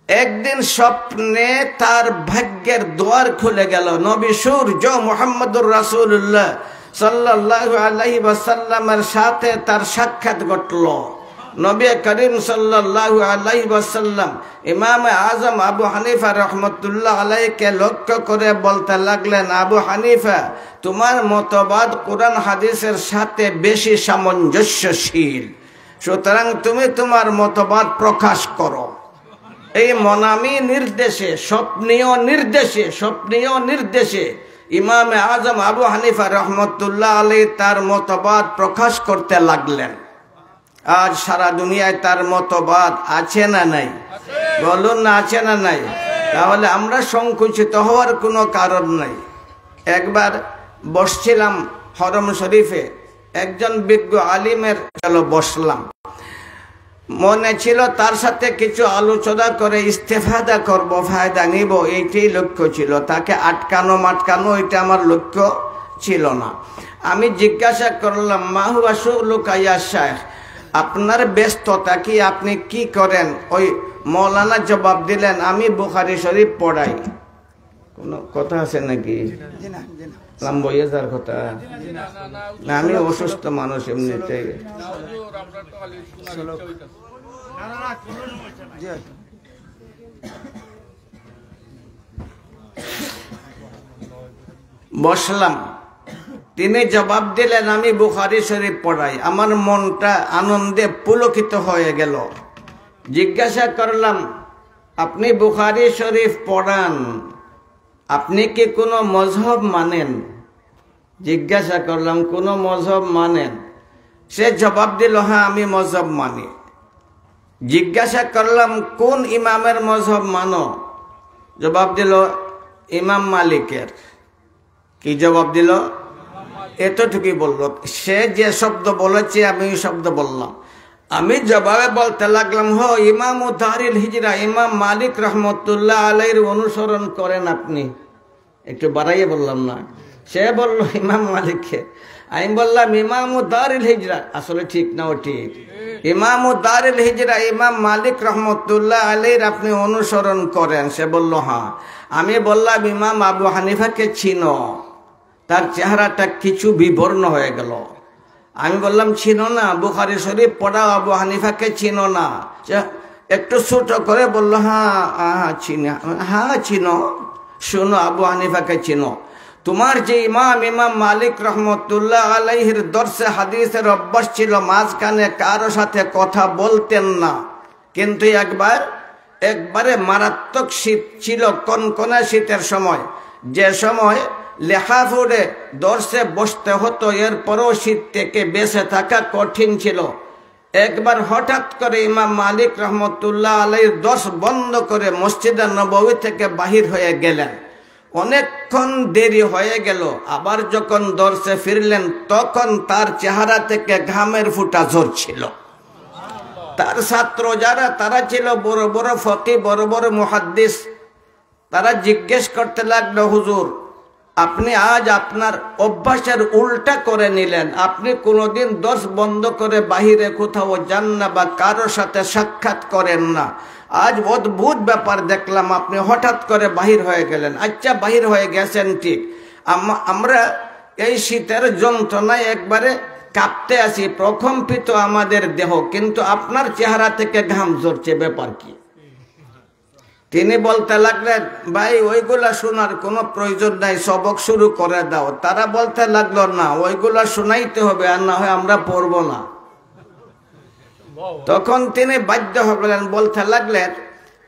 একদিন স্বপ্নে তার ভাগ্যের দ্বার খুলে গেল। নবী সূর্য মুহাম্মদুর রাসূলুল্লাহ সাল্লাল্লাহু আলাইহি ওয়াসাল্লামের সাথে তার সাক্ষাৎ ঘটল। নবী করিম সাল্লাল্লাহু আলাইহি ওয়াসাল্লাম ইমাম আজম আবু হানিফা রহমতুল্লাহ আলাইহিকে লক্ষ্য করে বলতে লাগলেন, আবু হানিফা, তোমার মতবাদ কোরআন হাদিসের সাথে বেশি সামঞ্জস্যশীল, সুতরাং তুমি তোমার মতবাদ প্রকাশ করো। এই মনামি নির্দেশে, স্বপ্নীয় নির্দেশে, স্বপ্নীয় নির্দেশে ইমাম আজম আবু হানিফা রহমতুল্লাহ আলাইহি তার মতবাদ প্রকাশ করতে লাগলেন। আজ সারা দুনিয়ায় তার মতবাদ আছে না নাই? বলুন না, আছে না নাই? তাহলে আমরা সংকুচিত হওয়ার কোনো কারণ নাই। একবার বসছিলাম হরম শরীফে, একজন বিজ্ঞ আলিমের চলো বসলাম, মনে ছিল তার সাথে কিছু আলোচনা করে ইস্তেফাদা করব, ফায়দা নিব, এইটাই লক্ষ্য ছিল। তাকে আটকানো মাটকানো এটা আমার লক্ষ্য ছিল না। আমি জিজ্ঞাসা করলাম, মা হুয়া শুগলুকা ইয়া শাইখ, আপনার ব্যস্ততা কি, আপনি কি করেন? ওই মৌলানা জবাব দিলেন, আমি বুখারী শরীফ পড়াই। কোনো কথা আছে নাকি? লাম্বইয়ার কথা না, আমি অসুস্থ মানুষ এমনিতে। বসলাম, তিনি জবাব দিলেন, আমি বুখারী শরীফ পড়াই। আমার মনটা আনন্দে পুলকিত হয়ে গেল। জিজ্ঞাসা করলাম, আপনি বুখারী শরীফ পড়ান, আপনি কি কোনো মজহব মানেন? জিজ্ঞাসা করলাম, কোনো মজহব মানেন? সে জবাব দিল, হ্যাঁ আমি মজহব মানি। জিজ্ঞাসা করলাম, কোন ইমামের মজহব মানো? জবাব দিল, ইমাম মালিকের। কি জবাব দিল? এতটুকুই বলল। সে যে শব্দ বলেছে আমি ওই শব্দ বললাম। আমি জবাবে বলতে লাগলাম, ইমাম দারিল হিজরা ইমাম মালিক রহমতুল্লাহ আলাইহির অনুসরণ করেন আপনি? একটু বাড়াইয়ে বললাম না? সে বলল ইমাম মালিককে। আমি বললাম, ইমাম দারিল হিজরা, আসলে ঠিক না ও ঠিক? ইমাম দারিল হিজরা ইমাম মালিক রহমতুল্লাহ আলাইহির আপনি অনুসরণ করেন? সে বলল হ্যাঁ। আমি বললাম, ইমাম আবু হানিফাকে চিনো? তার চেহারাটা কিছু বিবর্ণ হয়ে গেল। আমি বললাম, চিনো না? বুখারী শরীফ পড়াও, আবু হানিফাকে চিনো না? একটু ছোট করে বলল, হ্যাঁ চিনি। হ্যাঁ চিনো, শোনো, আবু হানিফাকে চিনো। তোমার যে ইমাম মালিক রহমতুল্লাহ আলাইহির দর্শে হাদিসের অভ্যাস ছিল, মাঝখানে কারো সাথে কথা বলতেন না। কিন্তু একবারে মারাত্মক শীত ছিল, কনকনে শীতের সময়, যে সময় লেখা পড়ে দর্শে বসতে হতো, এরপরও শীত থেকে বেঁচে থাকা কঠিন ছিল। একবার হঠাৎ করে ইমাম মালিক রহমতুল্লাহ আলাইহির দর্শ বন্ধ করে মসজিদে নববী থেকে বাহির হয়ে গেলেন। অনেকক্ষণ দেরি হয়ে গেল। আবার যখন দর্শে ফিরলেন, তখন তার চেহারা থেকে ঘামের ফুটা ঝরছিল। তার ছাত্র যারা, তারা ছিল বড় বড় ফকি, বড় বড় মুহাদ্দিস। তারা জিজ্ঞেস করতে লাগলো, হুজুর আপনি আজ আপনার অভ্যাসের উল্টা করে নিলেন। আপনি কোনোদিন দর্শ বন্ধ করে বাহিরে কোথাও যান না বা কারো সাথে সাক্ষাৎ করেন না। আজ অদ্ভুত ব্যাপার দেখলাম, আপনি হঠাৎ করে বাহির হয়ে গেলেন। আচ্ছা, বাহির হয়ে গেছেন ঠিক, আমরা এই শীতের যন্ত্রণায় একবারে কাঁপতে আছি, প্রকম্পিত আমাদের দেহ, কিন্তু আপনার চেহারা থেকে ঘাম ঝরছে, ব্যাপার কি? তিনি বলতে লাগলেন, ভাই ওইগুলা শোনার কোনো প্রয়োজন নাই, সবক শুরু করে দাও। তারা বলতে লাগলো, না ওইগুলা শোনাইতে হবে, আর না হয় আমরা পড়বো না। তখন তিনি বাধ্য হলেন, বলতে লাগলেন,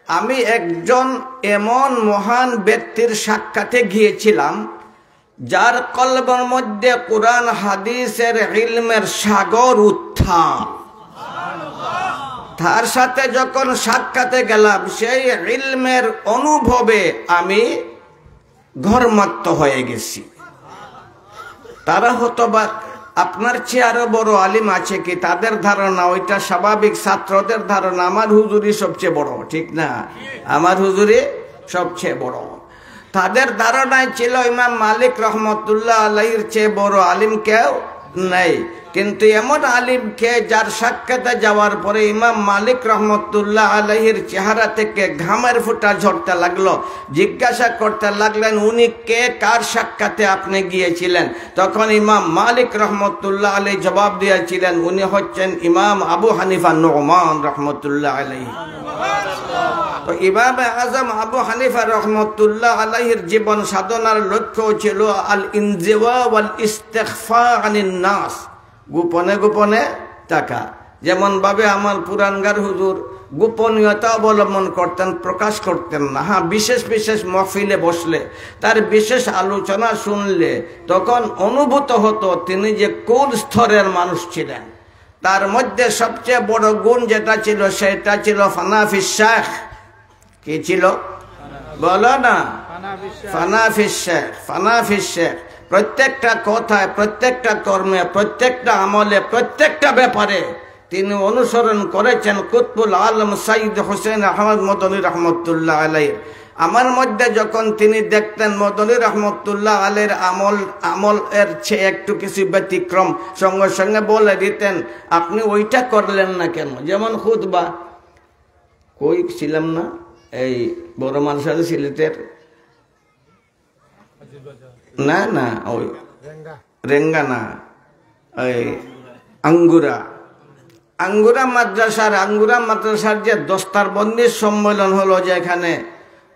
আমি একজন এমন মহান ব্যক্তির সাক্ষাতে গিয়েছিলাম, যার কলবের মধ্যে কোরআন হাদিসের ইলমের সাগর উত্থাল। তার সাথে যখন সাক্ষাতে গেলাম, সেই ইলমের অনুভবে আমি ঘরমাত্ত হয়ে গেছি। তারা হতবাক, আপনার চেয়ে আরো বড় আলিম আছে কি? তাদের ধারণা ওইটা স্বাভাবিক, ছাত্রদের ধারণা আমার হুজুরি সবচেয়ে বড়, ঠিক না? আমার হুজুরি সবচেয়ে বড়। তাদের ধারণায় ছিল ইমাম মালিক রহমতুল্লাহ আলাইহির চেয়ে বড় আলিম কেউ নেই। কিন্তু এমন আলিমকে যার সাক্ষাতে যাওয়ার পরে ইমাম মালিক রহমতুল্লাহ আলাইহির চেহারা থেকে ঘামের ফুটা ঝরতে লাগলো। জিজ্ঞাসা করতে লাগলেন, উনি কে, কার সাক্ষাতে আপনি গিয়েছিলেন? তখন ইমাম মালিক রহমতুল্লাহ আলাইহি জবাব দিয়েছিলেন, উনি হচ্ছেন ইমাম আবু হানিফা নুমান রহমতুল্লাহ আলাইহি। তো ইমাম আজম আবু হানিফা রহমতুল্লাহ আলাইহির জীবন সাধনার লক্ষ্য ছিল আল ইনজিওয়া ওয়াল ইস্তিগফা আনিন নাস, গোপনে গোপনে থাকা। যেমন ভাবে আমার পুরানগার হুজুর গোপনীয়তা অবলম্বন করতেন, প্রকাশ করতেন না। হ্যাঁ, বিশেষ বিশেষ মহফিলে বসলে, তার বিশেষ আলোচনা শুনলে তখন অনুভূত হতো তিনি যে কোন স্তরের মানুষ ছিলেন। তার মধ্যে সবচেয়ে বড় গুণ যেটা ছিল, সেটা ছিল ফানাফিস শাইখ। কি ছিল বলো না? ফানাফিস শেখ প্রত্যেকটা কথায়, প্রত্যেকটা কর্মে, প্রত্যেকটা আমলে, প্রত্যেকটা ব্যাপারে তিনি অনুসরণ করেছেন কুতুবুল আলম সাইয়্যিদ হোসেন আহমদ মদনী রহমতুল্লাহ আলাইহি। আমার মধ্যে যখন তিনি দেখতেন মদনী রহমতুল্লাহ আলাইহির আমল এর চেয়ে একটু কিছু ব্যতিক্রম, সঙ্গে সঙ্গে বলে দিতেন আপনি ওইটা করলেন না কেন। যেমন খুতবা, কই ছিলাম না এই বড় মানুষের সিলেটের, না না ওই রেঙ্গা না, ওই আঙ্গুরা মাদ্রাসার যে দস্তারবন্দির সম্মেলন হলো, যেখানে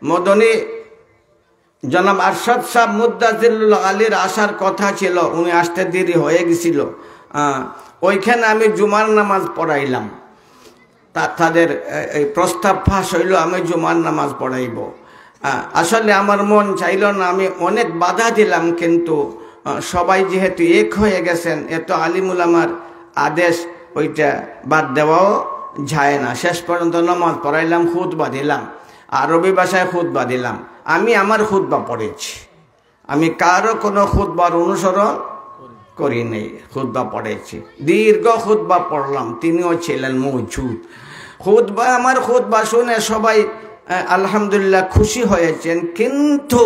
মদনী জনাব আরশাদ সাহেব মুদ্দাজিরুল আলীর আসার কথা ছিল, উনি আসতে দেরি হয়ে গেছিল। ওইখানে আমি জুমার নামাজ পড়াইলাম। তাদের এই প্রস্তাব ফাঁস হইল আমি জুমার নামাজ পড়াইব। আসলে আমার মন চাইল না, আমি অনেক বাধা দিলাম, কিন্তু সবাই যেহেতু এক হয়ে গেছেন, এত আলিমুল আমার আদেশ, ওইটা বাদ দেওয়াও যায় না। শেষ পর্যন্ত নামাজ পড়াইলাম, খুতবা দিলাম, আরবি ভাষায় খুতবা দিলাম। আমি আমার খুতবা পড়েছি, আমি কারো কোনো খুতবার অনুসরণ করি নেই, খুতবা পড়েছি, দীর্ঘ খুতবা পড়লাম, তিনিও ছিলেন মৌজুদ। আমার খুতবা শুনে সবাই আলহামদুলিল্লাহ খুশি হয়েছেন, কিন্তু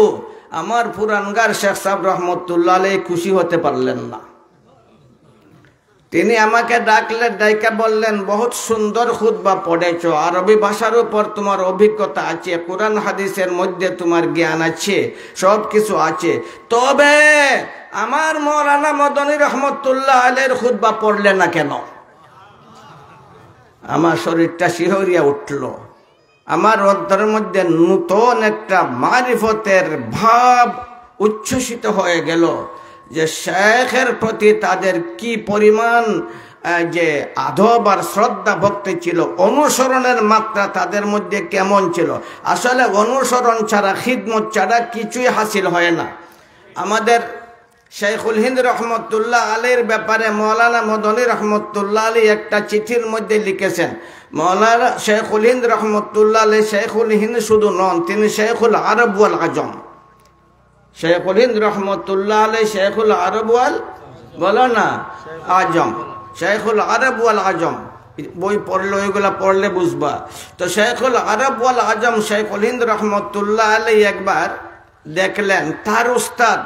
আমার পুরানগার শেখ সাহেব রহমতুল্লাহ আলাইহি খুশি হতে পারলেন না। তিনি আমাকে ডাকলেন, ডাইকা বললেন বহুত সুন্দর খুতবা পড়েছ, আরবি ভাষার উপর তোমার অভিজ্ঞতা আছে, কোরআন হাদিসের মধ্যে তোমার জ্ঞান আছে, সব কিছু আছে, তবে আমার মৌলানা মদনী রহমতুল্লাহ আলাইহির খুতবা পড়লে না কেন? আমার শরীরটা শিহরিয়া উঠল, আমার অন্তরের মধ্যে নূতন একটা মারিফতের ভাব উচ্ছ্বসিত হয়ে গেল, যে শেখের প্রতি তাদের কি পরিমাণ যে আদব আর শ্রদ্ধা ভক্তি ছিল, অনুসরণের মাত্রা তাদের মধ্যে কেমন ছিল। আসলে অনুসরণ ছাড়া, খিদমত ছাড়া কিছুই হাসিল হয় না। আমাদের শেখুল হিন্দ রহমতুল্লাহ আলীর ব্যাপারে মৌলানা মদনী রহমতুল্লাহ আলী একটা চিঠির মধ্যে লিখেছেন। মৌলানা শেখুল হিন্দ রহমতুল্লাহ আলী শেখুল হিন্দ শুধু নন, তিনি শেখুল আরব ওয়াল আজম। শেখুল হিন্দ রহমতুল্লাহ আলী শেখুল আরব ওয়াল, বলো না, আজম, শেখুল আরব ওয়াল আজম। বই পড়লে ওইগুলা পড়লে বুঝবা। তো শেখুল আরব ওয়াল আজম শেখুল হিন্দ রহমতুল্লাহ আলী একবার দেখলেন তার উস্তাদ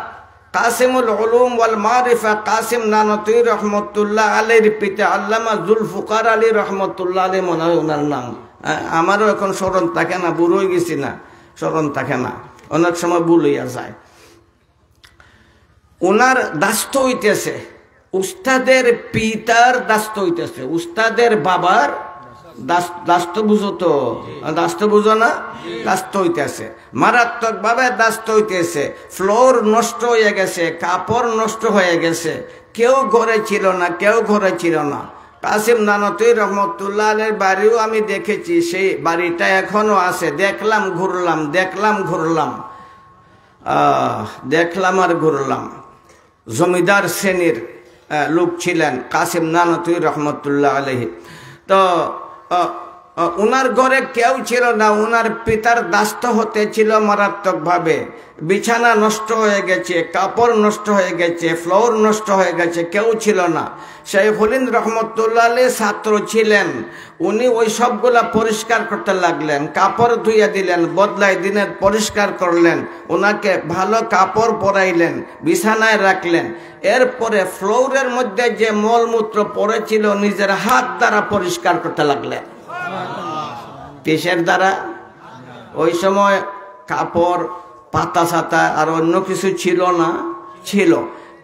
কাসিমুল উলুম ওয়াল মারিফা কাসিম নানতুই রহমতুল্লাহ আলীর পিতা আল্লামা জুলফুকার আলী রহমতুল্লাহ আলী, মনে হয় ওনার নাম, আমারও এখন স্মরণ থাকে না, বুড়ো হয়ে গেছি না, স্মরণ থাকে না, অনেক সময় ভুল হইয়া যায়। ওনার দাস্ত হইতেছে, উস্তাদের পিতার দাস্ত হইতেছে, উস্তাদের বাবার দাস্ত, বুঝো তো, দাস্ত বুঝো না, দাস্ত হইতেছে, মারাত্মক ভাবে দাস্ত হইতেছে, ফ্লোর নষ্ট হয়ে গেছে, কাপড় নষ্ট হয়ে গেছে, কেউ ঘরে ছিল না, কেউ ঘরে ছিল না। কাসিম নানতুই রহমতুল্লাহ আলীর বাড়িও আমি দেখেছি, সেই বাড়িটা এখনো আছে, দেখলাম ঘুরলাম, দেখলাম আর ঘুরলাম। জমিদার শ্রেণীর লোক ছিলেন কাসিম নানতুই রহমতুল্লাহ আলাইহি। তো উনার ঘরে কেউ ছিল না, উনার পিতার দাস্ত হতে ছিল মারাত্মক ভাবে, বিছানা নষ্ট হয়ে গেছে, কাপড় নষ্ট হয়ে গেছে, ফ্লোর নষ্ট হয়ে গেছে, কেউ ছিল না। শেখুল হিন্দ রহমতুল্লাহ আলী ছাত্র ছিলেন, উনি ওই সবগুলা পরিষ্কার করতে লাগলেন, কাপড় ধুইয়া দিলেন, বদলাই দিনের পরিষ্কার করলেন, ওনাকে ভালো কাপড় পরাইলেন, বিছানায় রাখলেন। এরপরে ফ্লোরের মধ্যে যে মলমূত্র পড়েছিল নিজের হাত দ্বারা পরিষ্কার করতে লাগলেন। কিসের দ্বারা? ওই সময় কাপড়, পাতা ছাতা আর অন্য কিছু ছিল না, ছিল,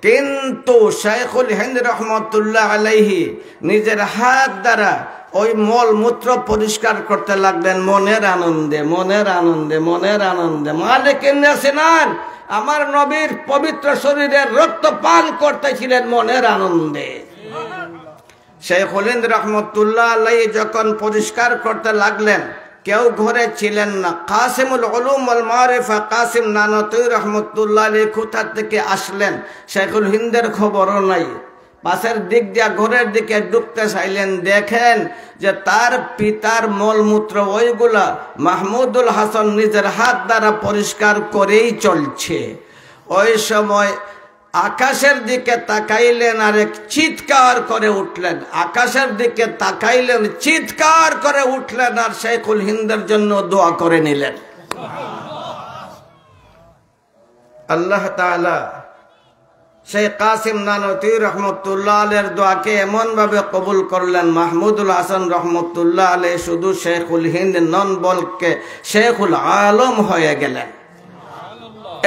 কিন্তু শেখুল হিন্দ রহমতুল্লাহ আলাইহি নিজের হাত দ্বারা ওই মলমূত্র পরিষ্কার করতে লাগলেন, মনের আনন্দে, মনের আনন্দে, মনের আনন্দে। মালিকিন নাসিনান, আমার নবীর পবিত্র শরীরের রক্ত পান করতেছিলেন মনের আনন্দে। শেখুল হিন্দ রহমতুল্লাহ আলাইহি যখন পরিষ্কার করতে লাগলেন, কেউ ঘরে ছিলেন না। কাসিমুল উলুম ওয়াল মারিফা কাসিম নানতুই রহমতুল্লাহ আলাইহি কোথা থেকে আসলেন শেখুল হিন্দের খবরও নাই। পাশের দিক দিয়া ঘরের দিকে ঢুকতে চাইলেন, দেখেন যে তার পিতার মলমূত্র ওইগুলা মাহমুদুল হাসান নিজের হাত দ্বারা পরিষ্কার করেই চলছে। ওই সময় আকাশের দিকে তাকাইলেন আর এক চিৎকার করে উঠলেন, আকাশের দিকে তাকাইলেন, চিৎকার করে উঠলেন আর শেখুল হিন্দের জন্য দোয়া করে নিলেন। আল্লাহ তাআলা শেখ কাসিম নানতী রহমতুল্লাহ আলাইহির দোয়াকে এমন ভাবে কবুল করলেন, মাহমুদুল হাসান রহমতুল্লাহ আলাইহি শুধু শেখুল হিন্দ নন বলকে শেখুল আলম হয়ে গেলেন।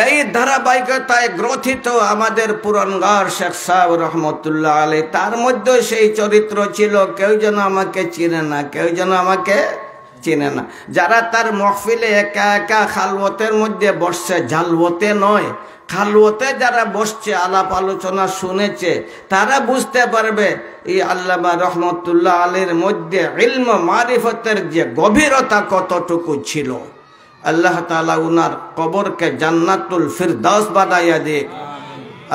এই ধারাবাহিকতায় গ্রথিত আমাদের পুরনগার শেখ সাহেব রহমতুল্লাহ আলাইহি, তার মধ্যে সেই চরিত্র ছিল, কেউ যেন আমাকে চিনে না, কেউ যেন আমাকে চিনে না। যারা তার মহফিলে একা একা খালওয়াতের মধ্যে বসছে, জালওয়াতে নয়, খালওয়াতে যারা বসছে, আলাপ আলোচনা শুনেছে, তারা বুঝতে পারবে এই আল্লামা রহমতুল্লাহ আলাইহির মধ্যে ইলম মারিফতের যে গভীরতা কতটুকু ছিল। আল্লাহ তাআলা উনার কবরকে জান্নাতুল ফিরদাউস বানাইয়া দিক।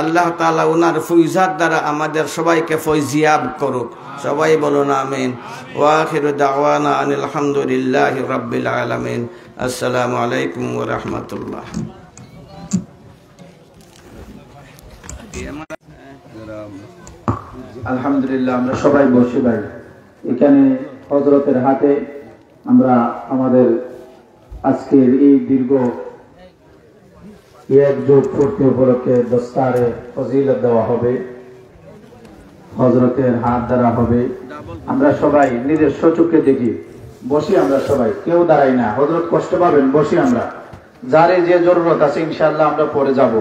আল্লাহ তাআলা উনার ফয়জাত দ্বারা আমাদের সবাইকে ফয়জিয়াব করুক। সবাই বলুন আমিন। ওয়া আখিরু দাওয়ানা আনিল হামদুলিল্লাহি রাব্বিল আলামিন। আসসালামু আলাইকুম ওয়া রাহমাতুল্লাহ। আলহামদুলিল্লাহ, আমরা সবাই বসে ভাই এখানে হযরতের হাতে আমরা আমাদের আজকের এই দীর্ঘ একযোগ পূর্তি উপলক্ষে দস্তারে ফজিলত দেওয়া হবে, হযরতের হাত দ্বারা হবে। আমরা সবাই নিজের চোখে দেখি, বসি আমরা সবাই, কেউ দাঁড়াই না, হযরত কষ্ট পাবেন, বসি আমরা, যার যে জরুরত আছে ইনশাআল্লাহ আমরা পরে যাব,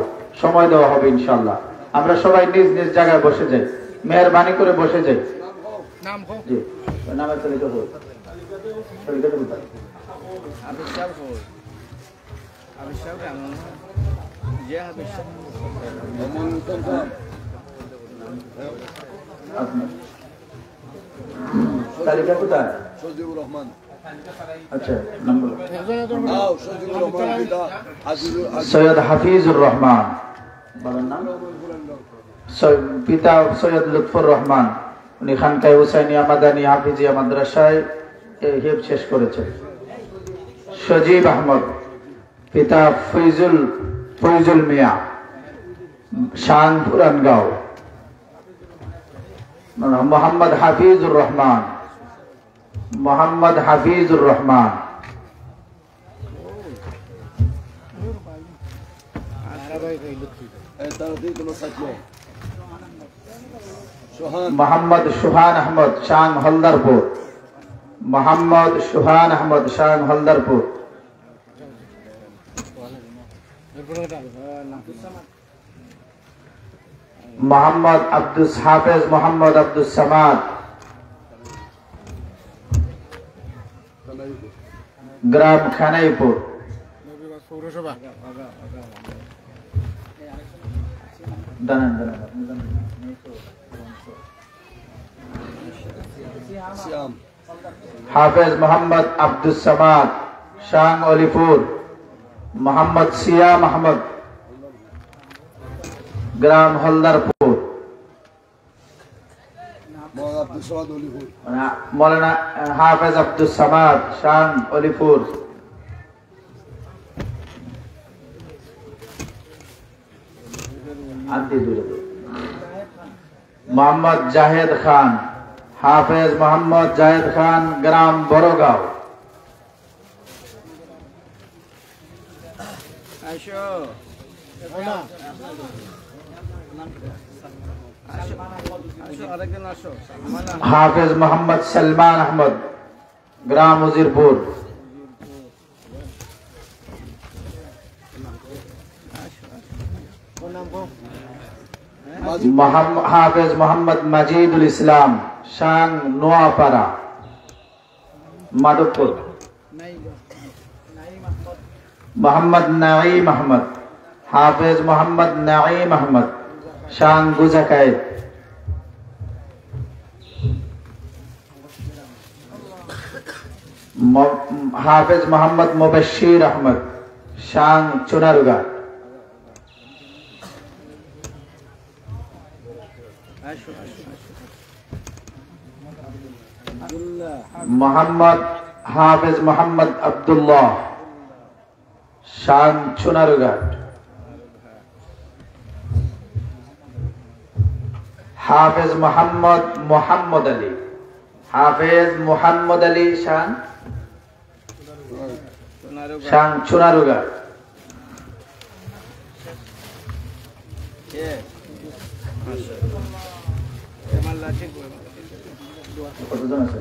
সময় দেওয়া হবে ইনশাআল্লাহ। আমরা সবাই নিজ নিজ জায়গায় বসে যাই, মেহরবানি করে বসে যাই। জি, নামের তালিকা বল। তালিকা কোথায়? সজিবুর রহমান। আচ্ছা, নম্বর সৈয়দ হাফিজুর রহমান, পিতা সৈয়দ লুৎফর রহমান, উনি খানকায়ে হুসাইনিয়া মাদানী হাফিজিয়া মাদ্রাসায় হিফজ শেষ করেছেন। সজীব আহমদ, পিতা ফৈজুল মিয়া, শান পুরানগাঁও। মোহাম্মদ হাফিজুর রহমান, মোহাম্মদ সুহান আহমদ, শান হলদারপুর। মোহাম্মদ সুহান আহমদ, শান হলদারপুর। মোহাম্মদ আব্দুস হাফেজ, মোহাম্মদ আব্দুস সামাদ, গ্রাম খানাইপুর। হাফেজ মোহাম্মদ আব্দুস সামাদ, শান অলিপুর। মোহাম্মদ সিয়াম আহমদ, গ্রাম হলদারপুর। মৌলানা হাফেজ আব্দুস সামাদ, শান অলিপুর। মোহাম্মদ জাহেদ খান, হাফেজ মোহাম্মদ জাহেদ খান, গ্রাম বড়গাঁও। হাফেজ মোহাম্মদ সলমান আহমদ, গ্রাম উজিরপুর। হাফেজ মোহাম্মদ মাজিদুল ইসলাম, শান নোয়াপাড়া, মাধবপুর। মোহাম্মদ নাঈম আহমদ, হাফেজ মোহাম্মদ নাঈম আহমদ, শান গুজাকায়েত। হাফেজ মোহাম্মদ মুবাশশির আহমদ, শান চুনারুগা। মোহাম্মদ হাফেজ মোহাম্মদ আব্দুল্লাহ শান সোনারুঘাট, হাফেজ মোহাম্মদ মোহাম্মদ আলী, হাফেজ মোহাম্মদ আলী শান সোনারুঘাট, কতজন আছে?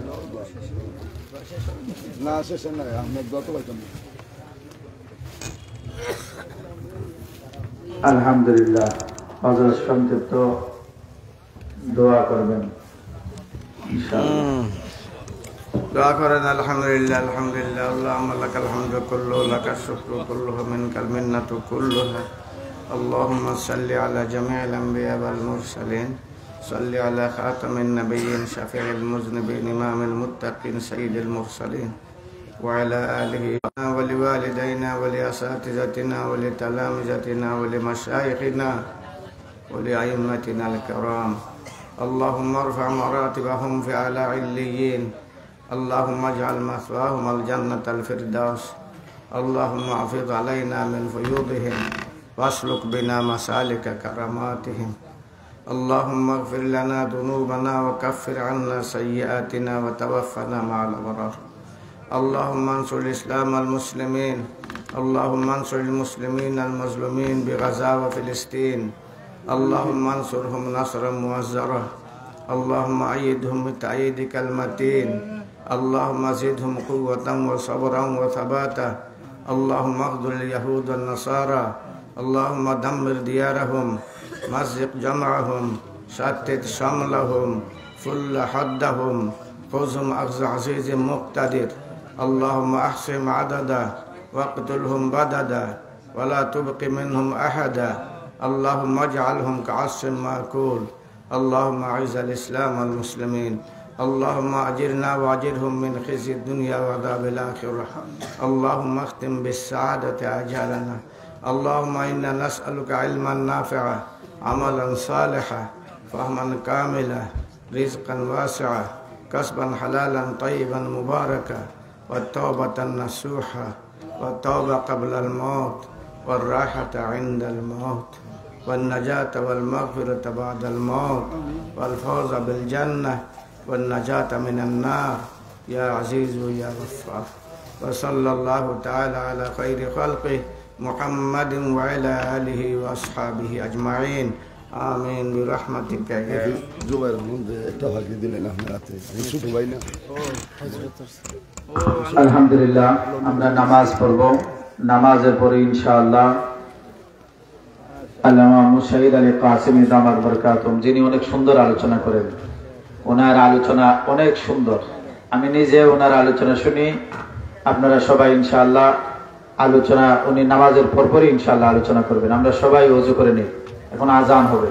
আলহামদুলিল্লাহ, হযরত সংক্ষিপ্ত দোয়া করবেন ইনশাআল্লাহ। দোয়া করেন। আলহামদুলিল্লাহ আলহামদুলিল্লাহ আল্লাহুম্মা লাকাল হামদু কুল্লু লাকাশ শুকরু কুল্লুহু মিনকাল মিন্নাতু কুল্লুহা আল্লাহুম্মা সাল্লি আলা জামি'il আম্বিয়া ওয়াল মুরসালিন সাল্লি আলা খাতামিন নাবিয়্যিন শাফি'il মুযনিবিন ইমামিল মুত্তাকিন সাইয়্যিদিল মুরসালিন ওয়া আলা আলিহি ওয়া লিওয়ালিদাইনা ওয়া লিআসাতিযাতিনা ওয়া লিতালামিযাতিনা ওয়া লিমাশায়িখিনা ওয়া লিআইম্মাতিনাল কিরাম আল্লাহুম্মা ইরফা' মারাতিবাহুম ফি আ'লা 'illiyin আল্লাহুম্মা ইজ'আল মাসওয়াহুম আল জান্নাতাল ফিরদাউস আল্লাহুম্মা আফিদ আলাইনা মিন ফুয়ুদিহিম ওয়াসলুক বিনা মাসালিকা কারামাতিহিম اللهم اغفر لنا ذنوبنا وكفر عنا سيئاتنا وتوفنا مع الأبرار اللهم انصر الإسلام والمسلمين اللهم انصر المسلمين المظلومين بغزة وفلسطين اللهم انصرهم نصرا مؤزرا اللهم أيدهم بتأييدك المتين اللهم زدهم قوة وصبرا وثباتا اللهم اخذل اليهود والنصارى اللهم دمر ديارهم مزق جمعهم شتت شملهم فل حدهم خذهم أخذ عزيز مقتدر اللهم أحصهم عددا واقتلهم بددا ولا تبق منهم أحدا اللهم اجعلهم كعصف مأكول اللهم أعز الإسلام والمسلمين اللهم أجرنا وأجرهم من خزي الدنيا وعذاب الآخرة اللهم اختم بالسعادة أجالنا اللهم إنا نسألك علما نافعا عملا صالحا فهما كاملا رزقا واسعا كسبا حلالا طيبا مباركا والتوبة نصوحا والتوبة قبل الموت والراحة عند الموت والنجاة والمغفرة بعد الموت والفوز بالجنة والنجاة من النار يا عزيز يا غفار وصلى الله تعالى على خير خلقه محمد وعلى آله وأصحابه أجمعين آمين برحمتك يا জুবাইর মধ্যে একটা ভাগে দিলেন আপনারা ছোট ভাই না। আলহামদুলিল্লাহ, আমরা নামাজ পড়ব। নামাজের পরে ইনশাআল্লাহ আল্লামা মুশাহিদ আলী কাসেমি দামাত বরকাতুম, যিনি অনেক সুন্দর আলোচনা করেন, ওনার আলোচনা অনেক সুন্দর। আমি নিজে ওনার আলোচনা শুনি। আপনারা সবাই ইনশাআল্লাহ আলোচনা, উনি নামাজের পরপরই ইনশাআল্লাহ আলোচনা করবেন। আমরা সবাই ওযু করে নিই, এখন আজান হবে।